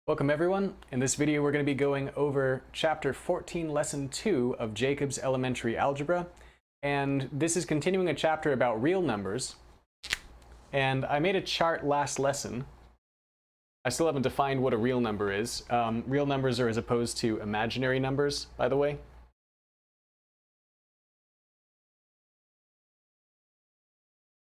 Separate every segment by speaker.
Speaker 1: Welcome everyone. In this video we're going to be going over chapter 14 lesson 2 of Jacob's elementary algebra, and this is continuing a chapter about real numbers. And I made a chart last lesson. I still haven't defined what a real number is. Real numbers are as opposed to imaginary numbers, by the way.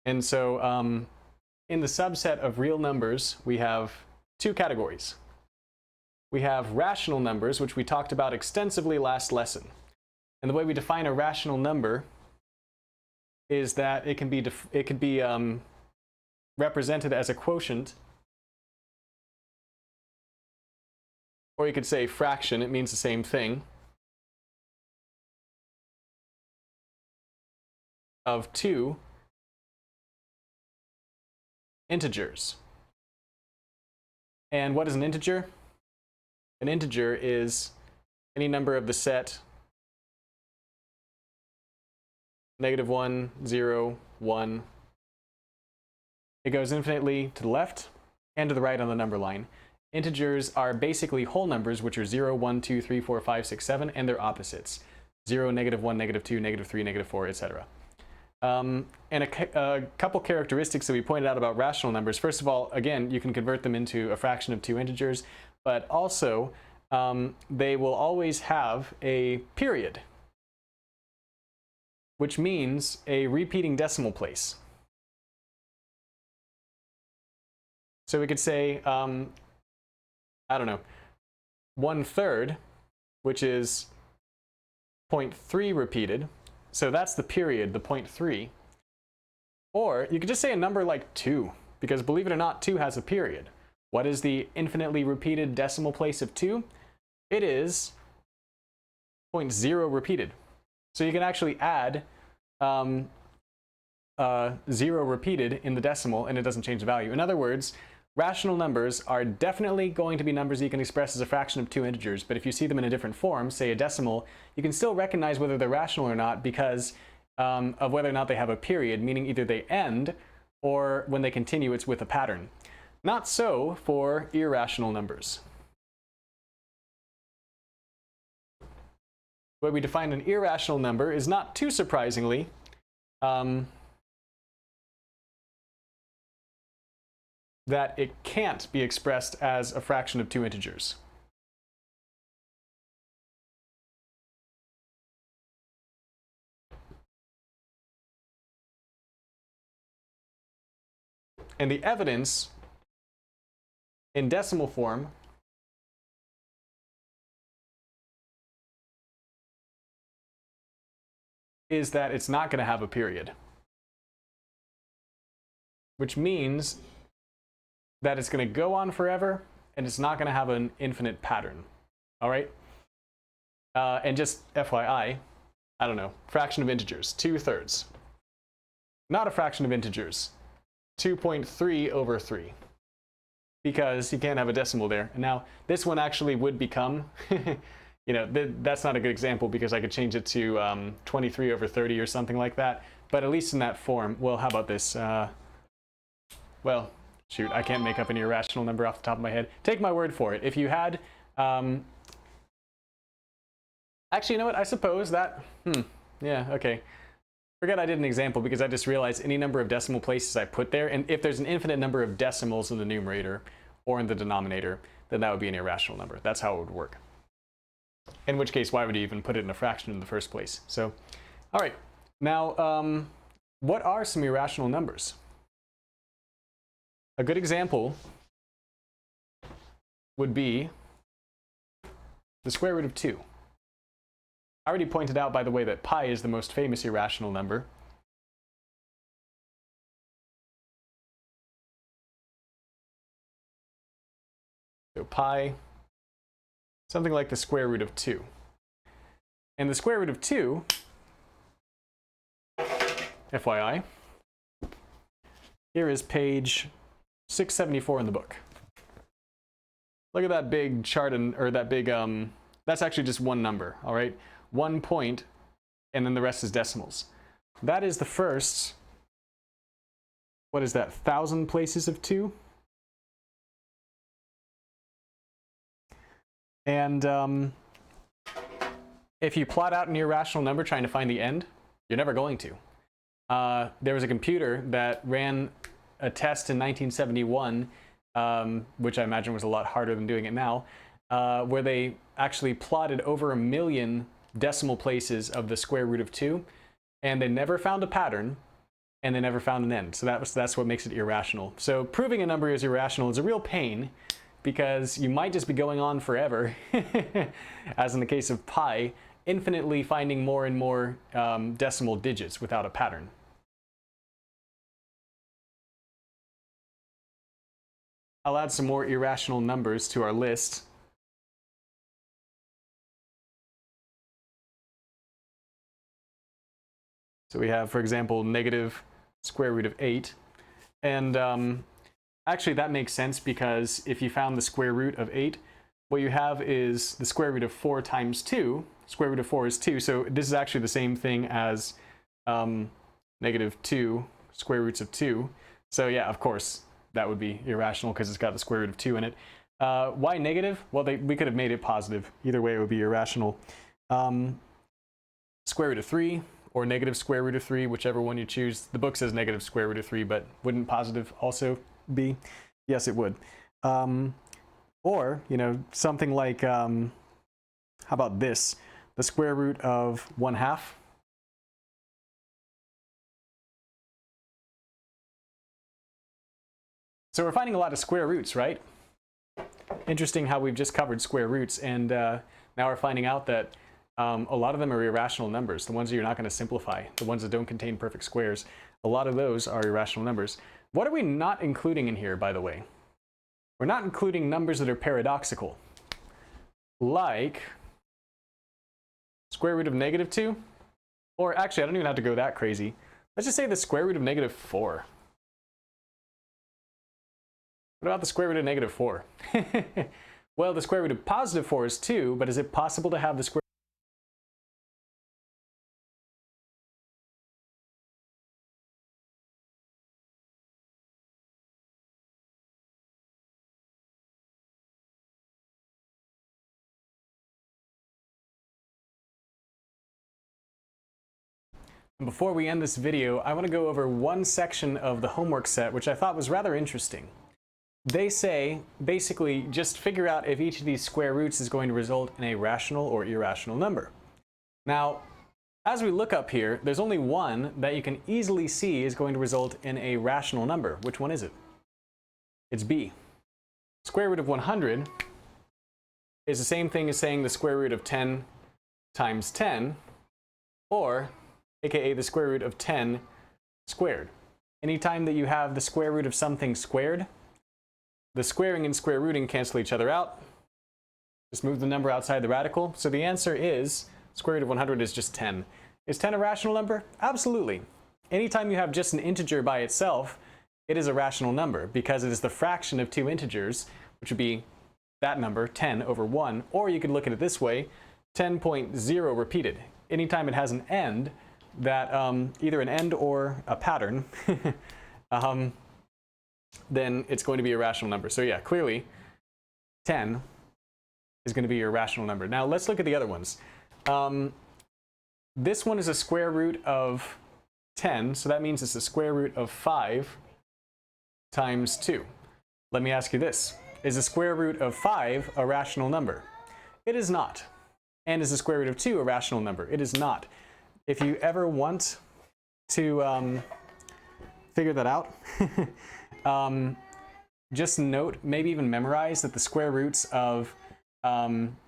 Speaker 1: And so in the subset of real numbers we have two categories. We have rational numbers, which we talked about extensively last lesson. And the way we define a rational number is that it can be represented as a quotient, or you could say fraction. It means the same thing, of two integers. And what is an integer? An integer is any number of the set -1, 0, 1. It goes infinitely to the left and to the right on the number line. Integers are basically whole numbers, which are 0, 1, 2, 3, 4, 5, 6, 7, and their opposites. 0, -1, -2, -3, -4, etc. And a couple characteristics that we pointed out about rational numbers. First of all, again, you can convert them into a fraction of two integers, but also they will always have a period, which means a repeating decimal place. So we could say, I don't know, 1/3, which is 0.3 repeated. So that's the period, the 0.3. Or you could just say a number like 2, because believe it or not, 2 has a period. What is the infinitely repeated decimal place of 2? It is 0.0 repeated. So you can actually add 0 repeated in the decimal and it doesn't change the value. In other words, rational numbers are definitely going to be numbers you can express as a fraction of two integers, but if you see them in a different form, say a decimal, you can still recognize whether they're rational or not because of whether or not they have a period, meaning either they end or when they continue it's with a pattern. Not so for irrational numbers. The way we define an irrational number is not too surprisingly that it can't be expressed as a fraction of two integers. And the evidence in decimal form is that it's not going to have a period, which means that it's going to go on forever and it's not going to have an infinite pattern. All right? And just FYI, I don't know, fraction of integers, 2/3. Not a fraction of integers, 2.3 over 3. Because you can't have a decimal there. And now this one actually would become, you know, that's not a good example because I could change it to 23 over 30 or something like that. But at least in that form, well, how about this? Well, shoot, I can't make up an irrational number off the top of my head. Take my word for it. If you had, actually, you know what? I suppose that, yeah, okay. Forget I did an example because I just realized any number of decimal places I put there, and if there's an infinite number of decimals in the numerator or in the denominator, then that would be an irrational number. That's how it would work. In which case, why would you even put it in a fraction in the first place? So, all right. Now, what are some irrational numbers? A good example would be the square root of 2. I already pointed out, by the way, that pi is the most famous irrational number. So pi, something like the square root of 2. And the square root of 2, FYI, here is page 674 in the book. Look at that big chart, or that big, that's actually just one number, all right? 1 point, and then the rest is decimals. That is the first, what is that, 1,000 places of 2? And if you plot out an irrational number trying to find the end, you're never going to. There was a computer that ran a test in 1971, which I imagine was a lot harder than doing it now, where they actually plotted over 1 million decimal places of the square root of 2, and they never found a pattern, and they never found an end. So that's what makes it irrational. So proving a number is irrational is a real pain, because you might just be going on forever, as in the case of pi, infinitely finding more and more decimal digits without a pattern. I'll add some more irrational numbers to our list. So we have, for example, negative square root of 8. And actually that makes sense, because if you found the square root of 8, what you have is the square root of 4 times 2. Square root of 4 is 2, so this is actually the same thing as negative 2 square roots of 2. So yeah, of course, that would be irrational because it's got the square root of 2 in it. Why negative? Well, we could have made it positive. Either way, it would be irrational. Square root of 3 or negative square root of 3, whichever one you choose. The book says negative square root of 3, but wouldn't positive also be? Yes, it would. Or, you know, something like, how about this? The square root of 1/2. So we're finding a lot of square roots, right? Interesting how we've just covered square roots, and now we're finding out that a lot of them are irrational numbers, the ones that you're not going to simplify, the ones that don't contain perfect squares. A lot of those are irrational numbers. What are we not including in here, by the way? We're not including numbers that are paradoxical, like square root of negative 2, or actually I don't even have to go that crazy. Let's just say the square root of negative 4. What about the square root of negative 4? Well, the square root of positive 4 is 2, but is it possible to have the square Before we end this video, I want to go over one section of the homework set which I thought was rather interesting. They say, basically, just figure out if each of these square roots is going to result in a rational or irrational number. Now, as we look up here, there's only one that you can easily see is going to result in a rational number. Which one is it? It's B. Square root of 100 is the same thing as saying the square root of 10 times 10, or aka the square root of 10 squared. Anytime that you have the square root of something squared, the squaring and square rooting cancel each other out. Just move the number outside the radical. So the answer is, square root of 100 is just 10. Is 10 a rational number? Absolutely. Anytime you have just an integer by itself, it is a rational number, because it is the fraction of two integers, which would be that number, 10 over 1. Or you could look at it this way, 10.0 repeated. Anytime it has an end, that either an end or a pattern, then it's going to be a rational number. So yeah, clearly 10 is going to be your rational number. Now let's look at the other ones. This one is a square root of 10, so that means it's the square root of 5 times 2. Let me ask you this. Is the square root of 5 a rational number? It is not. And is the square root of 2 a rational number? It is not. If you ever want to figure that out, just note, maybe even memorize, that the square roots of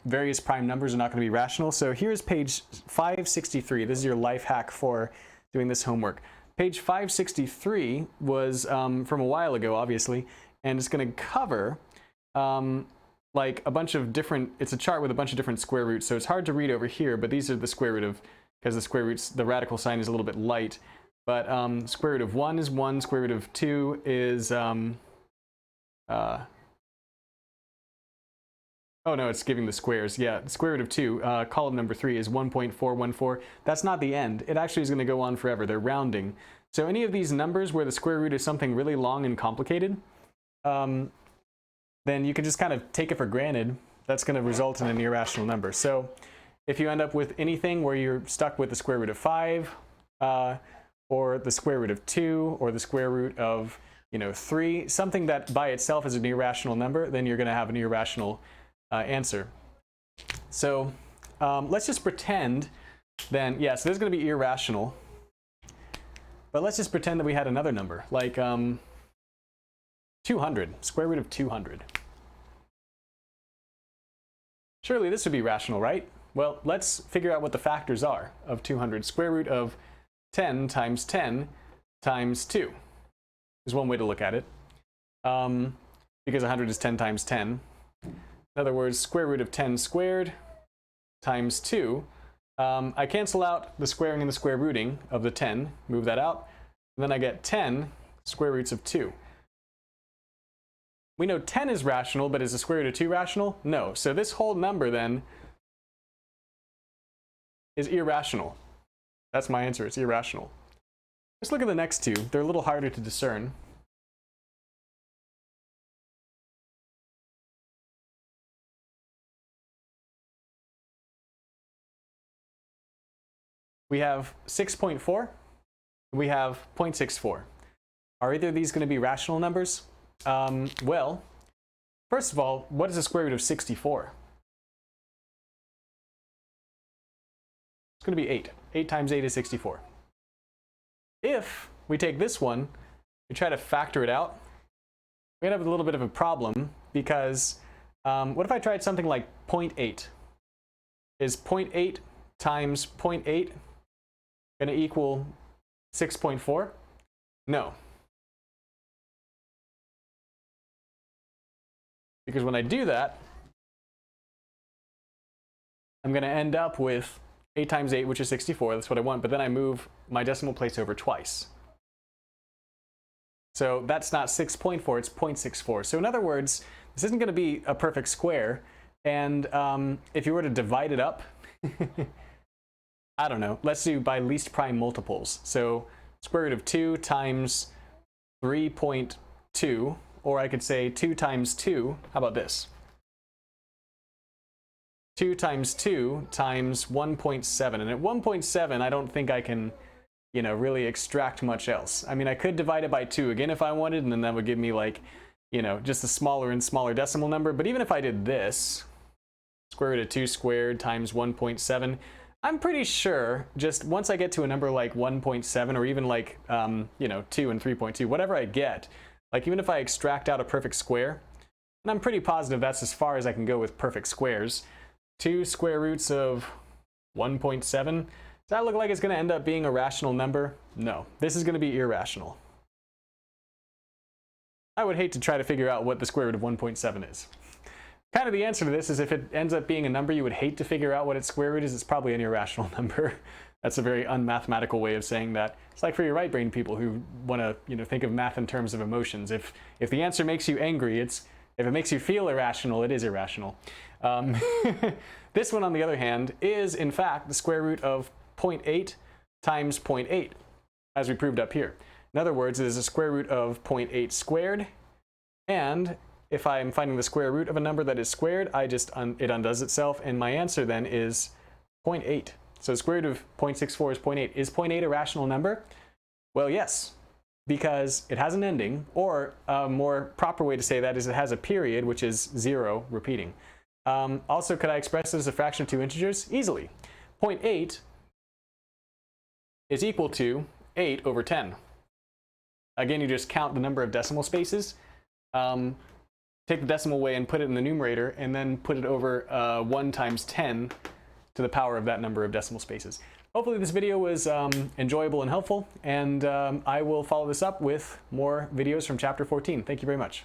Speaker 1: various prime numbers are not going to be rational. So here's page 563. This is your life hack for doing this homework. Page 563 was from a while ago, obviously, and it's going to cover like a bunch of different, it's a chart with a bunch of different square roots, so it's hard to read over here, but these are the square root of, because the square roots, the radical sign is a little bit light, but square root of 1 is 1, square root of 2 is, oh no, it's giving the squares. Yeah, the square root of 2, column number 3 is 1.414. That's not the end. It actually is going to go on forever. They're rounding. So any of these numbers where the square root is something really long and complicated, then you can just kind of take it for granted that's going to result in an irrational number. So if you end up with anything where you're stuck with the square root of 5, or the square root of 2, or the square root of 3, something that by itself is an irrational number, then you're going to have an irrational answer. So let's just pretend then, yes, this is going to be irrational, but let's just pretend that we had another number, like 200, square root of 200. Surely this would be rational, right? Well, let's figure out what the factors are of 200. Square root of 10 times 10 times 2 is one way to look at it, because 100 is 10 times 10. In other words, square root of 10 squared times 2. I cancel out the squaring and the square rooting of the 10, move that out, and then I get 10 square roots of 2. We know 10 is rational, but is the square root of 2 rational? No. So this whole number then is irrational. That's my answer, it's irrational. Let's look at the next two. They're a little harder to discern. We have 6.4, we have 0.64. Are either of these going to be rational numbers? Well, first of all, what is the square root of 64? It's going to be 8. 8 times 8 is 64. If we take this one and try to factor it out, we end up with a little bit of a problem, because what if I tried something like 0.8? Is 0.8 times 0.8 going to equal 6.4? No. Because when I do that, I'm going to end up with 8 times 8, which is 64. That's what I want. But then I move my decimal place over twice. So that's not 6.4, it's 0.64. So in other words, this isn't going to be a perfect square. And if you were to divide it up, I don't know, let's do by least prime multiples. So square root of 2 times 3.2, or I could say 2 times 2. How about this? 2 times 2 times 1.7. And at 1.7, I don't think I can, really extract much else. I mean, I could divide it by 2 again if I wanted, and then that would give me like, just a smaller and smaller decimal number. But even if I did this, square root of 2 squared times 1.7, I'm pretty sure just once I get to a number like 1.7, or even like, 2 and 3.2, whatever I get, like even if I extract out a perfect square, and I'm pretty positive that's as far as I can go with perfect squares, 2 square roots of 1.7, does that look like it's going to end up being a rational number? No, this is going to be irrational. I would hate to try to figure out what the square root of 1.7 is. Kind of the answer to this is if it ends up being a number you would hate to figure out what its square root is, it's probably an irrational number. That's a very unmathematical way of saying that. It's like for your right brain people who want to think of math in terms of emotions. If the answer makes you angry, if it makes you feel irrational, it is irrational. This one, on the other hand, is in fact the square root of 0.8 times 0.8, as we proved up here. In other words, it is the square root of 0.8 squared, and if I'm finding the square root of a number that is squared, it undoes itself, and my answer then is 0.8. So the square root of 0.64 is 0.8. Is 0.8 a rational number? Well, yes, because it has an ending, or a more proper way to say that is it has a period, which is 0 repeating. Also, could I express it as a fraction of two integers? Easily. 0.8 is equal to 8 over 10. Again, you just count the number of decimal spaces. Take the decimal away and put it in the numerator, and then put it over 1 times 10 to the power of that number of decimal spaces. Hopefully this video was enjoyable and helpful, and I will follow this up with more videos from Chapter 14. Thank you very much.